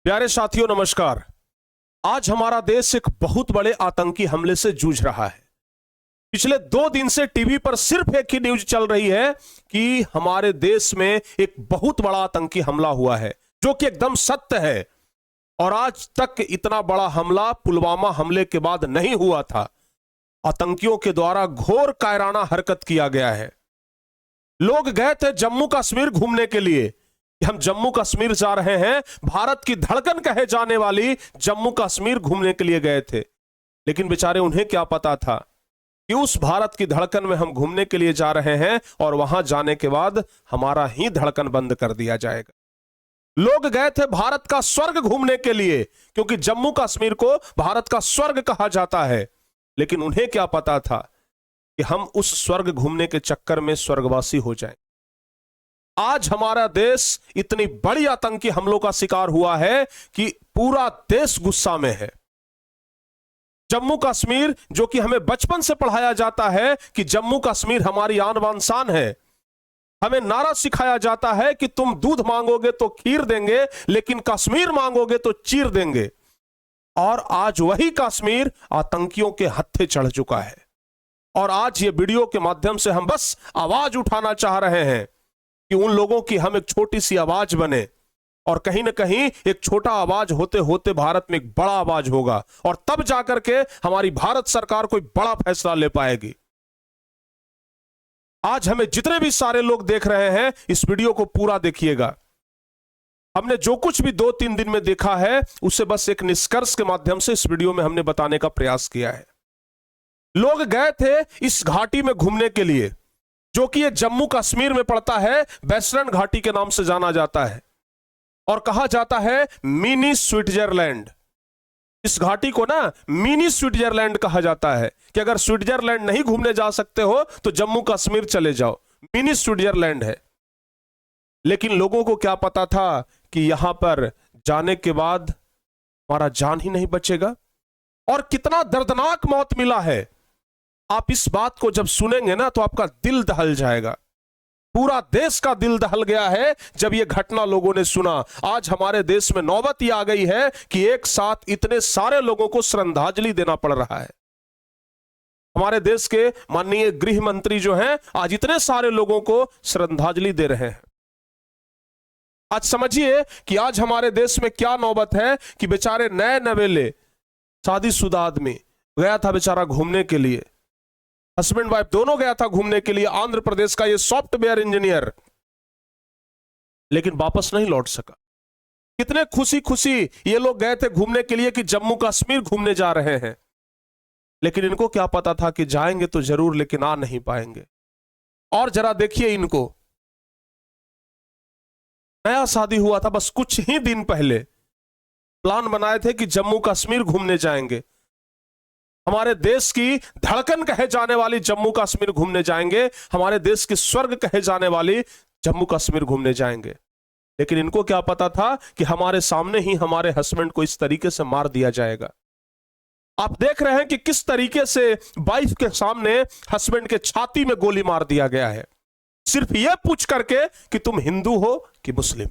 प्यारे साथियों नमस्कार। आज हमारा देश एक बहुत बड़े आतंकी हमले से जूझ रहा है। पिछले 2 दिन से टीवी पर सिर्फ एक ही न्यूज चल रही है कि हमारे देश में एक बहुत बड़ा आतंकी हमला हुआ है, जो कि एकदम सत्य है। और आज तक इतना बड़ा हमला पुलवामा हमले के बाद नहीं हुआ था। आतंकियों के द्वारा घोर कायराना हरकत किया गया है। लोग गए थे जम्मू कश्मीर घूमने के लिए कि हम जम्मू कश्मीर जा रहे हैं, भारत की धड़कन कहे जाने वाली जम्मू कश्मीर घूमने के लिए गए थे। लेकिन बेचारे उन्हें क्या पता था कि उस भारत की धड़कन में हम घूमने के लिए जा रहे हैं और वहां जाने के बाद हमारा ही धड़कन बंद कर दिया जाएगा। लोग गए थे भारत का स्वर्ग घूमने के लिए, क्योंकि जम्मू कश्मीर को भारत का स्वर्ग कहा जाता है। लेकिन उन्हें क्या पता था कि हम उस स्वर्ग घूमने के चक्कर में स्वर्गवासी हो जाएं। आज हमारा देश इतनी बड़ी आतंकी हमलों का शिकार हुआ है कि पूरा देश गुस्सा में है। जम्मू कश्मीर, जो कि हमें बचपन से पढ़ाया जाता है कि जम्मू कश्मीर हमारी आन बान शान है, हमें नारा सिखाया जाता है कि तुम दूध मांगोगे तो खीर देंगे, लेकिन कश्मीर मांगोगे तो चीर देंगे। और आज वही कश्मीर आतंकियों के हत्थे चढ़ चुका है। और आज ये वीडियो के माध्यम से हम बस आवाज उठाना चाह रहे हैं कि उन लोगों की हम एक छोटी सी आवाज बने, और कहीं ना कहीं एक छोटा आवाज होते होते भारत में एक बड़ा आवाज होगा, और तब जाकर के हमारी भारत सरकार कोई बड़ा फैसला ले पाएगी। आज हमें जितने भी सारे लोग देख रहे हैं, इस वीडियो को पूरा देखिएगा। हमने जो कुछ भी 2-3 दिन में देखा है उसे बस एक निष्कर्ष के माध्यम से इस वीडियो में हमने बताने का प्रयास किया है। लोग गए थे इस घाटी में घूमने के लिए, जो कि ये जम्मू कश्मीर में पड़ता है, वेस्टर्न घाटी के नाम से जाना जाता है और कहा जाता है मिनी स्विट्जरलैंड। इस घाटी को ना मिनी स्विट्जरलैंड कहा जाता है कि अगर स्विट्जरलैंड नहीं घूमने जा सकते हो तो जम्मू कश्मीर चले जाओ, मिनी स्विट्जरलैंड है। लेकिन लोगों को क्या पता था कि यहां पर जाने के बाद हमारा जान ही नहीं बचेगा, और कितना दर्दनाक मौत मिला है। आप इस बात को जब सुनेंगे ना तो आपका दिल दहल जाएगा। पूरा देश का दिल दहल गया है जब यह घटना लोगों ने सुना। आज हमारे देश में नौबत ही आ गई है कि एक साथ इतने सारे लोगों को श्रद्धांजलि देना पड़ रहा है। हमारे देश के माननीय गृह मंत्री जो हैं, आज इतने सारे लोगों को श्रद्धांजलि दे रहे हैं। आज समझिए कि आज हमारे देश में क्या नौबत है कि बेचारे नए नवेले शादीशुदा आदमी गया था बेचारा घूमने के लिए, हस्बैंड वाइफ दोनों गया था घूमने के लिए, आंध्र प्रदेश का ये सॉफ्टवेयर इंजीनियर, लेकिन वापस नहीं लौट सका। कितने खुशी खुशी ये लोग गए थे घूमने के लिए कि जम्मू कश्मीर घूमने जा रहे हैं, लेकिन इनको क्या पता था कि जाएंगे तो जरूर लेकिन आ नहीं पाएंगे। और जरा देखिए इनको, नया शादी हुआ था, बस कुछ ही दिन पहले प्लान बनाए थे कि जम्मू कश्मीर घूमने जाएंगे, हमारे देश की धड़कन कहे जाने वाली जम्मू कश्मीर घूमने जाएंगे, हमारे देश के स्वर्ग कहे जाने वाली जम्मू कश्मीर घूमने जाएंगे। लेकिन इनको क्या पता था कि हमारे सामने ही हमारे हस्बैंड को इस तरीके से मार दिया जाएगा। आप देख रहे हैं कि किस तरीके से वाइफ के सामने हस्बैंड के छाती में गोली मार दिया गया है, सिर्फ यह पूछ करके कि तुम हिंदू हो कि मुस्लिम।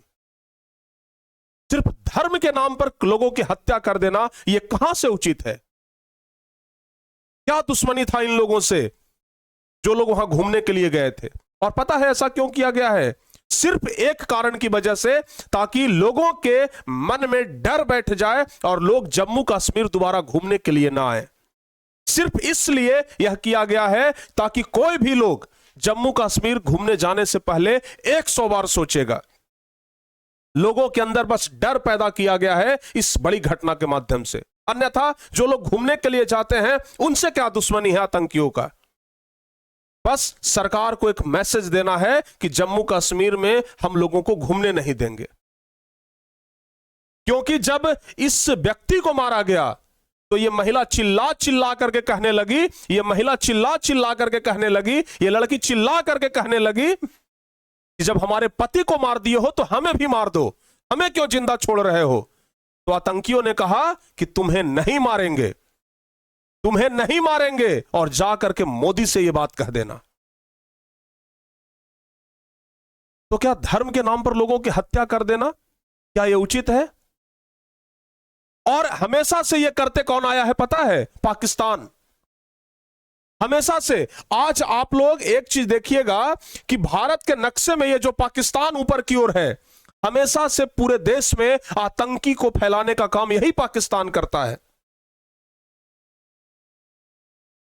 सिर्फ धर्म के नाम पर लोगों की हत्या कर देना यह कहां से उचित है? क्या दुश्मनी था इन लोगों से जो लोग वहां घूमने के लिए गए थे? और पता है ऐसा क्यों किया गया है? सिर्फ एक कारण की वजह से, ताकि लोगों के मन में डर बैठ जाए और लोग जम्मू कश्मीर दोबारा घूमने के लिए ना आए। सिर्फ इसलिए यह किया गया है ताकि कोई भी लोग जम्मू कश्मीर घूमने जाने से पहले 100 बार सोचेगा। लोगों के अंदर बस डर पैदा किया गया है इस बड़ी घटना के माध्यम से। अन्यथा जो लोग घूमने के लिए जाते हैं उनसे क्या दुश्मनी है आतंकियों का? बस सरकार को एक मैसेज देना है कि जम्मू कश्मीर में हम लोगों को घूमने नहीं देंगे। क्योंकि जब इस व्यक्ति को मारा गया तो यह महिला चिल्ला चिल्ला करके कहने लगी, यह महिला चिल्ला चिल्ला करके कहने लगी, यह लड़की चिल्ला करके कहने लगी कि जब हमारे पति को मार दिए हो तो हमें भी मार दो, हमें क्यों जिंदा छोड़ रहे हो? तो आतंकियों ने कहा कि तुम्हें नहीं मारेंगे, तुम्हें नहीं मारेंगे, और जा करके मोदी से यह बात कह देना। तो क्या धर्म के नाम पर लोगों की हत्या कर देना क्या यह उचित है? और हमेशा से ये करते कौन आया है पता है? पाकिस्तान। हमेशा से। आज आप लोग एक चीज देखिएगा कि भारत के नक्शे में ये जो पाकिस्तान ऊपर की ओर है, हमेशा से पूरे देश में आतंकी को फैलाने का काम यही पाकिस्तान करता है।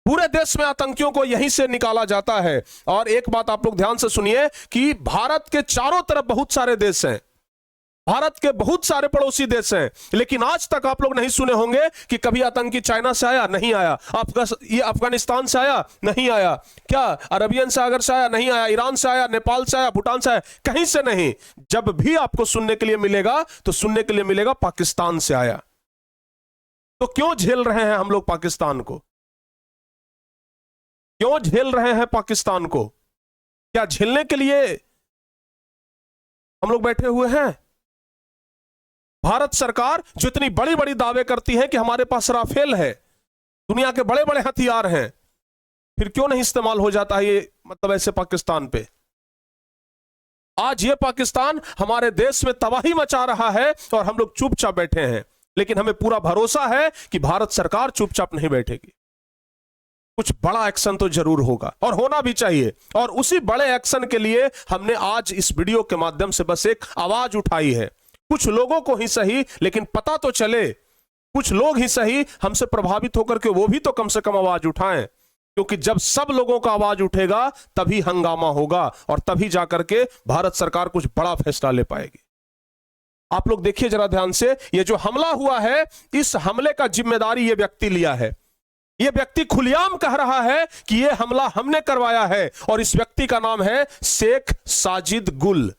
पूरे देश में आतंकियों को यहीं से निकाला जाता है। और एक बात आप लोग ध्यान से सुनिए कि भारत के चारों तरफ बहुत सारे देश हैं, भारत के बहुत सारे पड़ोसी देश हैं, लेकिन आज तक आप लोग नहीं सुने होंगे कि कभी आतंकी चाइना से आया, नहीं आया। ये अफगानिस्तान से आया, नहीं आया। क्या अरबियन सागर से आया? नहीं आया। ईरान से आया, नेपाल से आया, भूटान से आया? कहीं से नहीं। जब भी आपको सुनने के लिए मिलेगा तो सुनने के लिए मिलेगा पाकिस्तान से आया। तो क्यों झेल रहे हैं हम लोग पाकिस्तान को? क्यों झेल रहे हैं पाकिस्तान को? क्या झेलने के लिए हम लोग बैठे हुए हैं? भारत सरकार जो इतनी बड़ी बड़ी दावे करती है कि हमारे पास राफेल है, दुनिया के बड़े बड़े हथियार हैं, फिर क्यों नहीं इस्तेमाल हो जाता है ये, मतलब ऐसे पाकिस्तान पे? आज ये पाकिस्तान हमारे देश में तबाही मचा रहा है और हम लोग चुपचाप बैठे हैं। लेकिन हमें पूरा भरोसा है कि भारत सरकार चुपचाप नहीं बैठेगी, कुछ बड़ा एक्शन तो जरूर होगा और होना भी चाहिए। और उसी बड़े एक्शन के लिए हमने आज इस वीडियो के माध्यम से बस एक आवाज उठाई है। कुछ लोगों को ही सही, लेकिन पता तो चले, कुछ लोग ही सही हमसे प्रभावित होकर के वो भी तो कम से कम आवाज उठाएं, क्योंकि जब सब लोगों का आवाज उठेगा तभी हंगामा होगा और तभी जाकर के भारत सरकार कुछ बड़ा फैसला ले पाएगी। आप लोग देखिए जरा ध्यान से, ये जो हमला हुआ है, इस हमले का जिम्मेदारी ये व्यक्ति लिया है। ये व्यक्ति खुलेआम कह रहा है कि ये हमला हमने करवाया है और इस व्यक्ति का नाम है शेख साजिद गुल।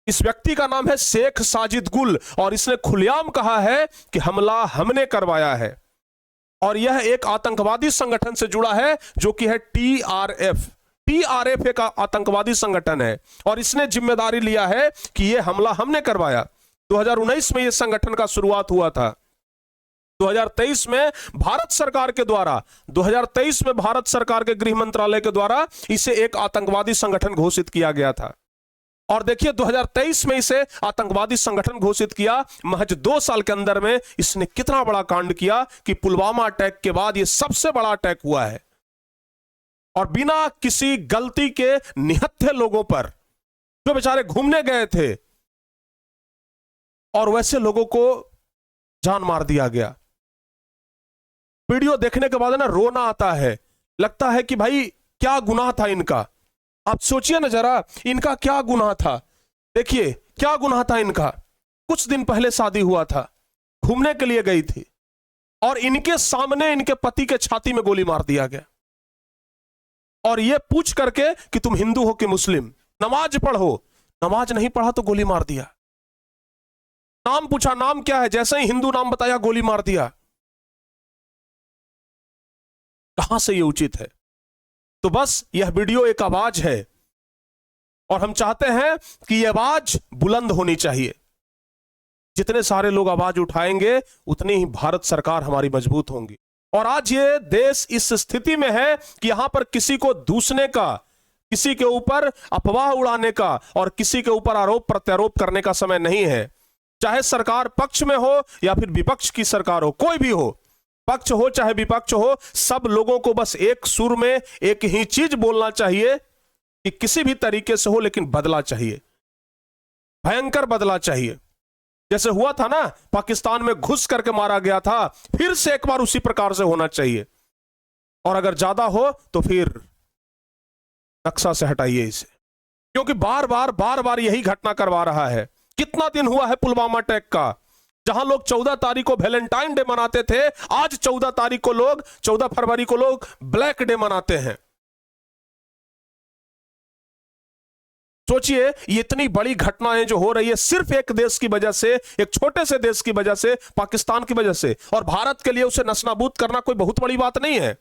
इस व्यक्ति का नाम है शेख साजिद गुल और इसने खुलेआम कहा है कि हमला हमने करवाया है। और यह एक आतंकवादी संगठन से जुड़ा है जो कि है टीआरएफ। टीआरएफ एक आतंकवादी संगठन है और इसने जिम्मेदारी लिया है कि यह हमला हमने करवाया। 2019 में यह संगठन का शुरुआत हुआ था। 2023 में भारत सरकार के द्वारा, 2023 में भारत सरकार के गृह मंत्रालय के द्वारा इसे एक आतंकवादी संगठन घोषित किया गया था। और देखिए 2023 में इसे आतंकवादी संगठन घोषित किया, महज 2 साल के अंदर में इसने कितना बड़ा कांड किया कि पुलवामा अटैक के बाद यह सबसे बड़ा अटैक हुआ है। और बिना किसी गलती के निहत्थे लोगों पर, जो बेचारे घूमने गए थे, और वैसे लोगों को जान मार दिया गया। वीडियो देखने के बाद ना रोना आता है, लगता है कि भाई क्या गुनाह था इनका। आप सोचिए ना जरा, इनका क्या गुनाह था। देखिए क्या गुनाह था इनका। कुछ दिन पहले शादी हुआ था, घूमने के लिए गई थी और इनके सामने इनके पति के छाती में गोली मार दिया गया। और यह पूछ करके कि तुम हिंदू हो कि मुस्लिम, नमाज पढ़ो, नमाज नहीं पढ़ा तो गोली मार दिया। नाम पूछा, नाम क्या है, जैसे ही हिंदू नाम बताया गोली मार दिया। कहां से ये उचित है? तो बस यह वीडियो एक आवाज है और हम चाहते हैं कि यह आवाज बुलंद होनी चाहिए। जितने सारे लोग आवाज उठाएंगे उतनी ही भारत सरकार हमारी मजबूत होंगी। और आज ये देश इस स्थिति में है कि यहां पर किसी को दूसने का, किसी के ऊपर अफवाह उड़ाने का और किसी के ऊपर आरोप प्रत्यारोप करने का समय नहीं है। चाहे सरकार पक्ष में हो या फिर विपक्ष की सरकार हो, कोई भी हो, पक्ष हो चाहे विपक्ष हो, सब लोगों को बस एक सुर में एक ही चीज बोलना चाहिए कि किसी भी तरीके से हो लेकिन बदला चाहिए, भयंकर बदला चाहिए। जैसे हुआ था ना, पाकिस्तान में घुस करके मारा गया था, फिर से एक बार उसी प्रकार से होना चाहिए। और अगर ज्यादा हो तो फिर नक्शा से हटाइए इसे, क्योंकि बार बार यही घटना करवा रहा है। कितना दिन हुआ है पुलवामा अटैक का, जहां लोग 14 तारीख को वैलेंटाइन डे मनाते थे, आज 14 तारीख को लोग, 14 फरवरी को लोग ब्लैक डे मनाते हैं। सोचिए, ये इतनी बड़ी घटनाएं जो हो रही है सिर्फ एक देश की वजह से, एक छोटे से देश की वजह से, पाकिस्तान की वजह से। और भारत के लिए उसे नस्तानाबूद करना कोई बहुत बड़ी बात नहीं है।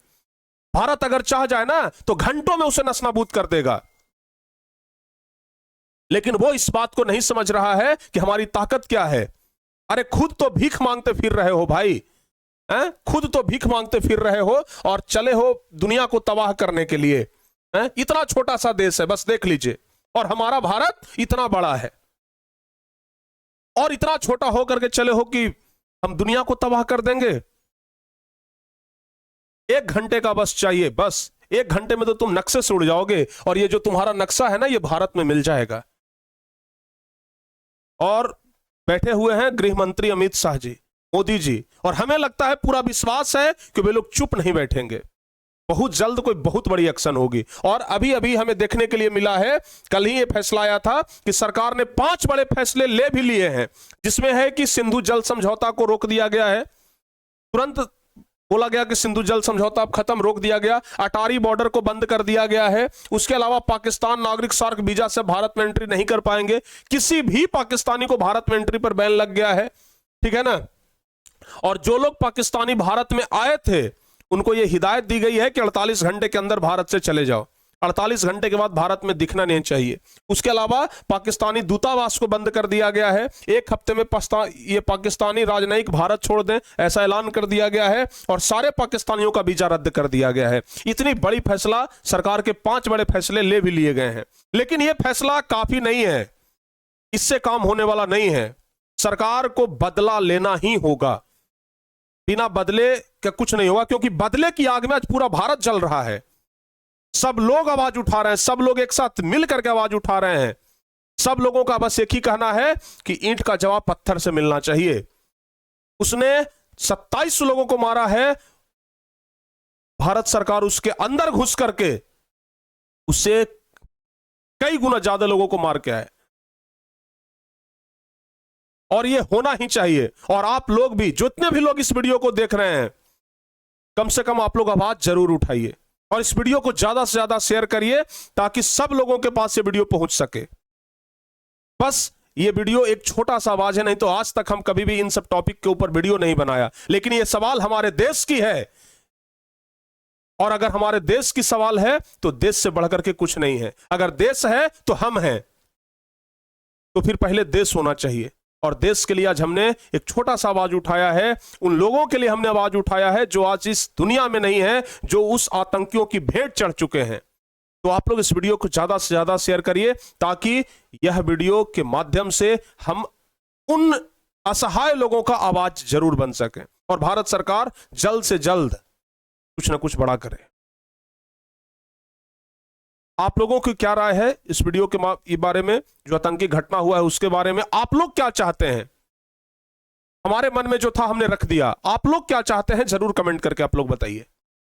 भारत अगर चाह जाए ना तो घंटों में उसे नस्तानाबूद कर देगा। लेकिन वो इस बात को नहीं समझ रहा है कि हमारी ताकत क्या है। अरे खुद तो भीख मांगते फिर रहे हो भाई, खुद तो भीख मांगते फिर रहे हो और चले हो दुनिया को तबाह करने के लिए। इतना छोटा सा देश है, बस देख लीजिए, और हमारा भारत इतना बड़ा है। और इतना छोटा होकर के चले हो कि हम दुनिया को तबाह कर देंगे। 1 घंटे का बस चाहिए, बस 1 घंटे में तो तुम नक्शे से उड़ जाओगे, और ये जो तुम्हारा नक्शा है ना, ये भारत में मिल जाएगा। और बैठे हुए हैं गृह मंत्री अमित शाह जी, मोदी जी, और हमें लगता है, पूरा विश्वास है कि वे लोग चुप नहीं बैठेंगे। बहुत जल्द कोई बहुत बड़ी एक्शन होगी। और अभी अभी हमें देखने के लिए मिला है, कल ही ये फैसला आया था कि सरकार ने 5 बड़े फैसले ले भी लिए हैं, जिसमें है कि सिंधु जल समझौता को रोक दिया गया है। तुरंत बोला गया कि सिंधु जल समझौता अब खत्म, रोक दिया गया। अटारी बॉर्डर को बंद कर दिया गया है। उसके अलावा पाकिस्तान नागरिक सार्क वीजा से भारत में एंट्री नहीं कर पाएंगे। किसी भी पाकिस्तानी को भारत में एंट्री पर बैन लग गया है, ठीक है ना। और जो लोग पाकिस्तानी भारत में आए थे, उनको यह हिदायत दी गई है कि 48 घंटे के अंदर भारत से चले जाओ, 48 घंटे के बाद भारत में दिखना नहीं चाहिए। उसके अलावा पाकिस्तानी दूतावास को बंद कर दिया गया है। 1 हफ्ते में ये पाकिस्तानी राजनयिक भारत छोड़ दें, ऐसा ऐलान कर दिया गया है। और सारे पाकिस्तानियों का वीजा रद्द कर दिया गया है। इतनी बड़ी फैसला, सरकार के 5 बड़े फैसले ले भी लिए गए हैं। लेकिन यह फैसला काफी नहीं है, इससे काम होने वाला नहीं है। सरकार को बदला लेना ही होगा, बिना बदले का कुछ नहीं होगा, क्योंकि बदले की आग में आज पूरा भारत जल रहा है। सब लोग आवाज उठा रहे हैं, सब लोग एक साथ मिल करके आवाज उठा रहे हैं। सब लोगों का बस एक ही कहना है कि ईंट का जवाब पत्थर से मिलना चाहिए। उसने 27 लोगों को मारा है, भारत सरकार उसके अंदर घुस करके उससे कई गुना ज्यादा लोगों को मार के आए। और यह होना ही चाहिए। और आप लोग भी, जितने भी लोग इस वीडियो को देख रहे हैं, कम से कम आप लोग आवाज जरूर उठाइए और इस वीडियो को ज्यादा से ज्यादा शेयर करिए, ताकि सब लोगों के पास ये वीडियो पहुंच सके। बस ये वीडियो एक छोटा सा आवाज है, नहीं तो आज तक हम कभी भी इन सब टॉपिक के ऊपर वीडियो नहीं बनाया। लेकिन ये सवाल हमारे देश की है, और अगर हमारे देश की सवाल है तो देश से बढ़कर के कुछ नहीं है। अगर देश है तो हम हैं, तो फिर पहले देश होना चाहिए। और देश के लिए आज हमने एक छोटा सा आवाज उठाया है। उन लोगों के लिए हमने आवाज उठाया है जो आज इस दुनिया में नहीं है, जो उस आतंकियों की भेंट चढ़ चुके हैं। तो आप लोग इस वीडियो को ज्यादा से ज्यादा शेयर करिए, ताकि यह वीडियो के माध्यम से हम उन असहाय लोगों का आवाज जरूर बन सके, और भारत सरकार जल्द से जल्द कुछ ना कुछ बड़ा करे। आप लोगों की क्या राय है इस वीडियो के बारे में, जो आतंकी घटना हुआ है उसके बारे में? आप लोग क्या चाहते हैं? हमारे मन में जो था हमने रख दिया, आप लोग क्या चाहते हैं जरूर कमेंट करके आप लोग बताइए।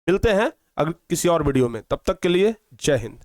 मिलते हैं अगर किसी और वीडियो में, तब तक के लिए जय हिंद।